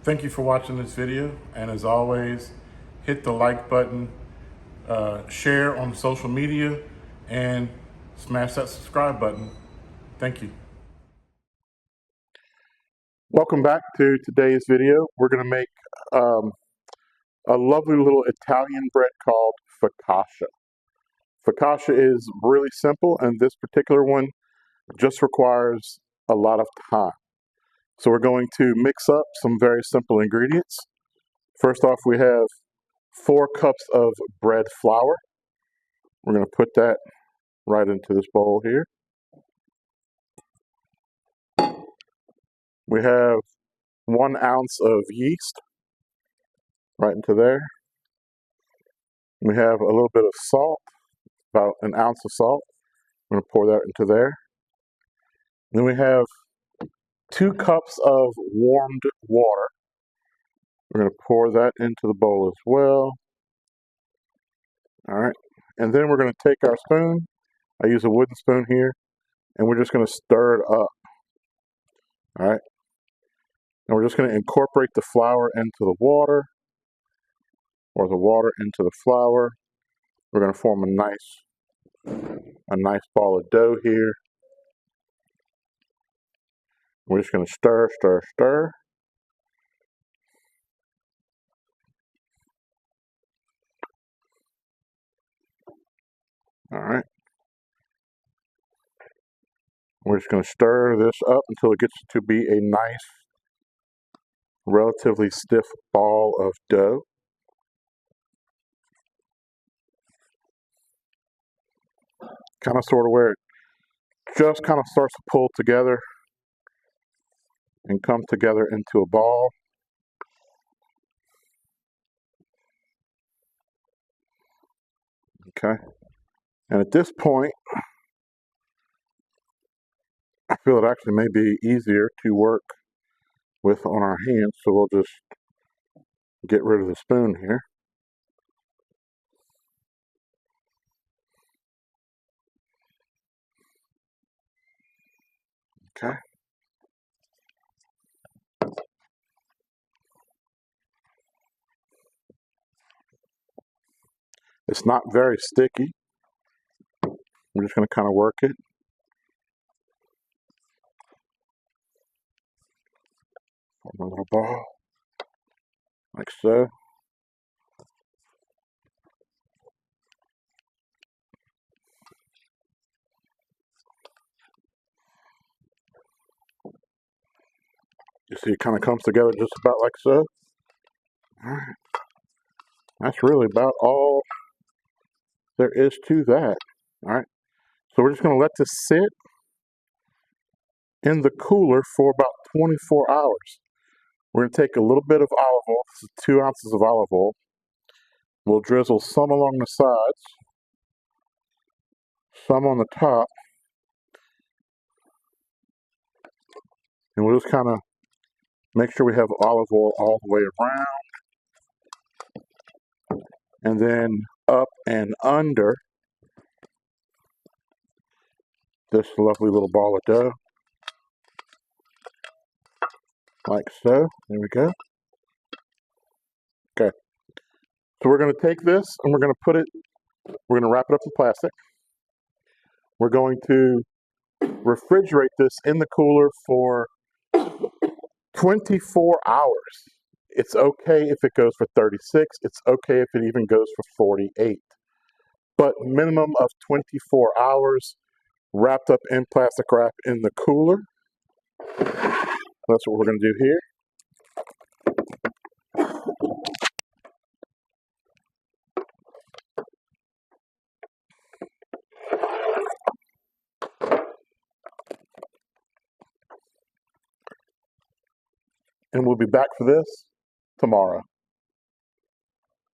Thank you for watching this video, and as always, hit the like button, share on social media, and smash that subscribe button. Thank you. Welcome back to today's video. We're going to make a lovely little Italian bread called focaccia. Focaccia is really simple, and this particular one just requires a lot of time. So we're going to mix up some very simple ingredients. First off, we have 4 cups of bread flour. We're going to put that right into this bowl here. We have 1 ounce of yeast right into there. We have a little bit of salt, about 1 ounce of salt. I'm going to pour that into there. Then we have 2 cups of warmed water. We're going to pour that into the bowl as well. All right. And then we're going to take our spoon. I use a wooden spoon here. And we're just going to stir it up. All right. And we're just going to incorporate the flour into the water, or the water into the flour. We're going to form a nice ball of dough here. We're just going to stir, stir, stir. All right. We're just going to stir this up until it gets to be a nice, relatively stiff ball of dough. Kind of sort of where it just kind of starts to pull together and come together into a ball. Okay. And at this point, I feel it actually may be easier to work with on our hands, so we'll just get rid of the spoon here. Okay. It's not very sticky. We're just going to kind of work it. Form a little ball, like so. You see it kind of comes together just about like so. All right. That's really about all there is to that. All right. So we're just going to let this sit in the cooler for about 24 hours. We're going to take a little bit of olive oil. This is 2 ounces of olive oil. We'll drizzle some along the sides, some on the top, and we'll just kind of make sure we have olive oil all the way around, and then up and under this lovely little ball of dough, like so. There we go. Okay. So we're going to take this and we're going to wrap it up in plastic. We're going to refrigerate this in the cooler for 24 hours. It's okay if it goes for 36. It's okay if it even goes for 48. But minimum of 24 hours wrapped up in plastic wrap in the cooler. That's what we're going to do here. And we'll be back for this tomorrow.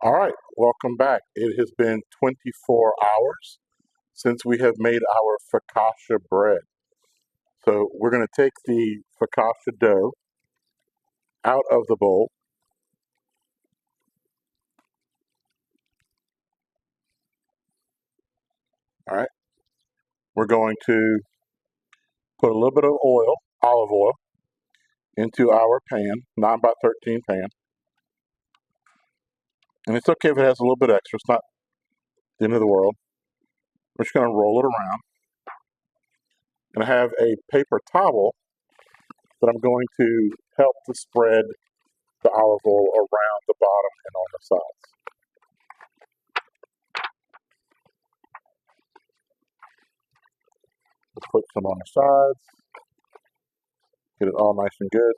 All right, welcome back. It has been 24 hours since we have made our focaccia bread. So we're going to take the focaccia dough out of the bowl. All right. We're going to put a little bit of oil, olive oil, into our pan, 9 by 13 pan. And it's okay if it has a little bit extra. It's not the end of the world. We're just going to roll it around. And I have a paper towel that I'm going to help to spread the olive oil around the bottom and on the sides. Let's put some on the sides. Get it all nice and good.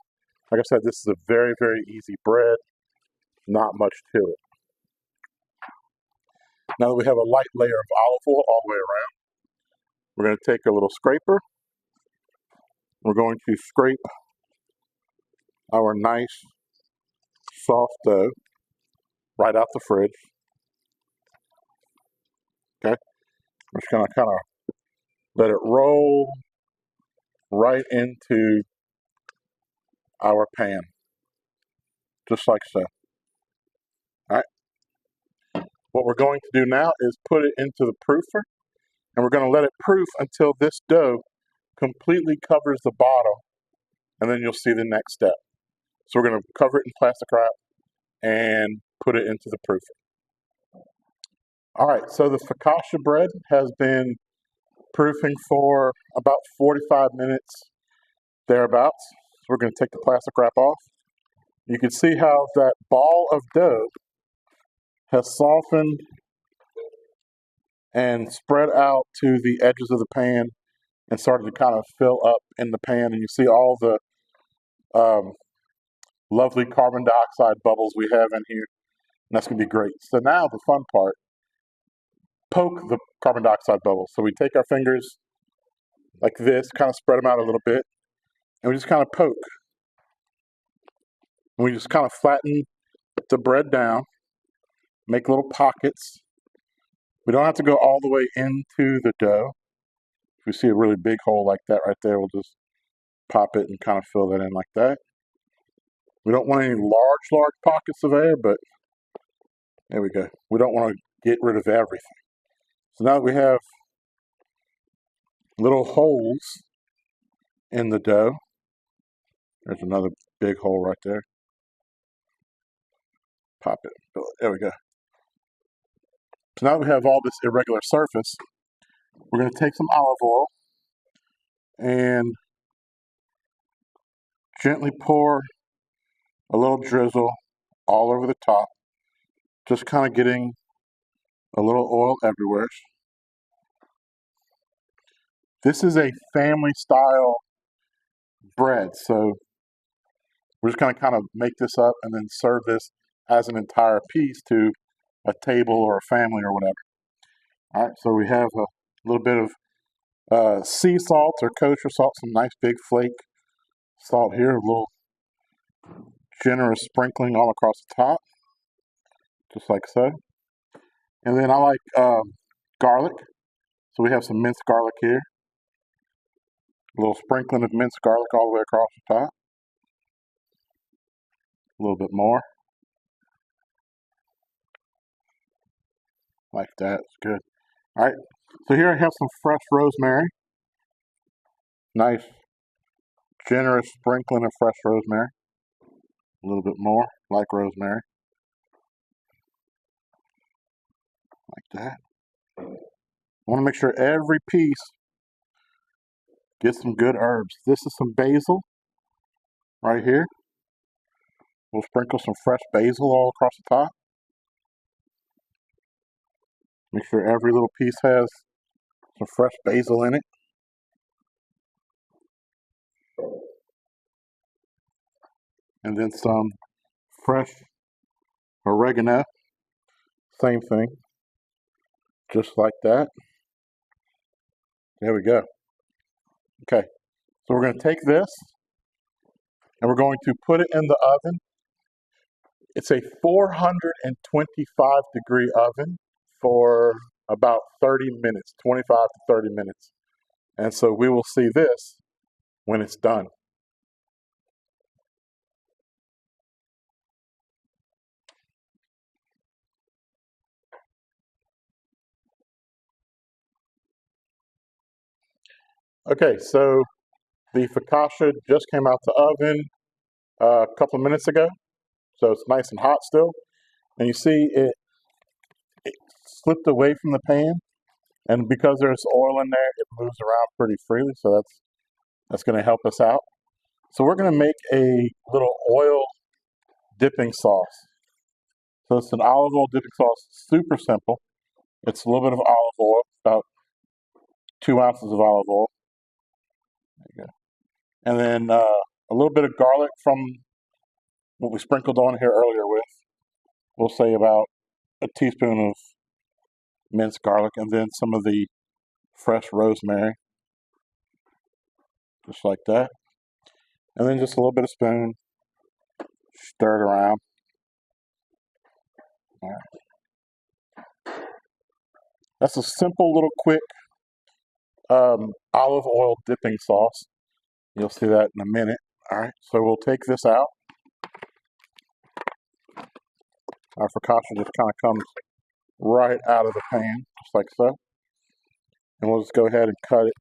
Like I said, this is a very, very easy bread. Not much to it. Now that we have a light layer of olive oil all the way around, we're going to take a little scraper. We're going to scrape our nice soft dough right out the fridge. Okay, we're just going to kind of let it roll right into our pan, just like so. All right. What we're going to do now is put it into the proofer, and we're going to let it proof until this dough completely covers the bottom, and then you'll see the next step. So we're going to cover it in plastic wrap and put it into the proofer. All right, so the Foccacia bread has been proofing for about 45 minutes, thereabouts. So we're going to take the plastic wrap off. You can see how that ball of dough has softened and spread out to the edges of the pan and started to kind of fill up in the pan. And you see all the lovely carbon dioxide bubbles we have in here. And that's going to be great. So now the fun part, poke the carbon dioxide bubbles. So we take our fingers like this, kind of spread them out a little bit, and we just kind of poke. And we just kind of flatten the bread down, make little pockets. We don't have to go all the way into the dough. If we see a really big hole like that right there, we'll just pop it and kind of fill that in like that. We don't want any large pockets of air, but there we go. We don't want to get rid of everything. So now that we have little holes in the dough, there's another big hole right there. Pop it. There we go. So now that we have all this irregular surface, we're going to take some olive oil and gently pour a little drizzle all over the top, just kind of getting a little oil everywhere. This is a family style bread, so we're just going to kind of make this up and then serve this as an entire piece to a table or a family or whatever. All right, so we have a little bit of sea salt or kosher salt, some nice big flake salt here, a little generous sprinkling all across the top, just like so. And then I like garlic, so we have some minced garlic here. A little sprinkling of minced garlic all the way across the top. A little bit more. Like that, it's good. All right, so here I have some fresh rosemary. Nice, generous sprinkling of fresh rosemary. A little bit more, like rosemary. Like that. I want to make sure every piece gets some good herbs. This is some basil right here. We'll sprinkle some fresh basil all across the top. Make sure every little piece has some fresh basil in it. And then some fresh oregano. Same thing. Just like that. There we go. Okay, so we're going to take this and we're going to put it in the oven. It's a 425 degree oven for about 30 minutes, 25 to 30 minutes. And so we will see this when it's done. Okay, so the focaccia just came out the oven. a couple of minutes ago, so it's nice and hot still. And you see it slipped away from the pan, and because there's oil in there, it moves around pretty freely. So that's going to help us out. So we're going to make a little oil dipping sauce. So it's an olive oil dipping sauce, super simple. It's a little bit of olive oil, about 2 ounces of olive oil. There you go. And then a little bit of garlic from what we sprinkled on here earlier with. We'll say about a teaspoon of minced garlic, and then some of the fresh rosemary, just like that. And then just a little bit of spoon, stir it around. All right. That's a simple little quick olive oil dipping sauce. You'll see that in a minute. All right, so we'll take this out. Our focaccia just kind of comes right out of the pan, just like so. And we'll just go ahead and cut it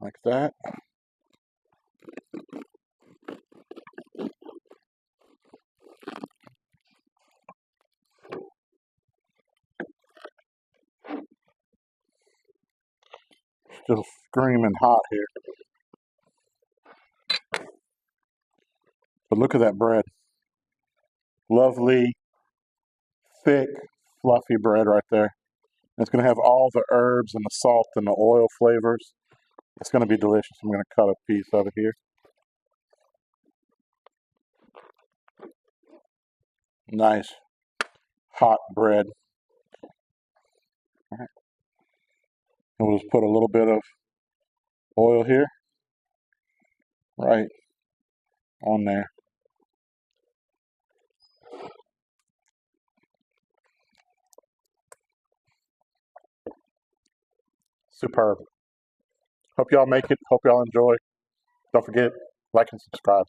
like that. Still screaming hot here. But look at that bread. Lovely, thick, fluffy bread right there. And it's going to have all the herbs and the salt and the oil flavors. It's going to be delicious. I'm going to cut a piece of it here. Nice, hot bread. All right. And we'll just put a little bit of oil here, right on there. Superb. Hope y'all make it. Hope y'all enjoy. Don't forget, like and subscribe.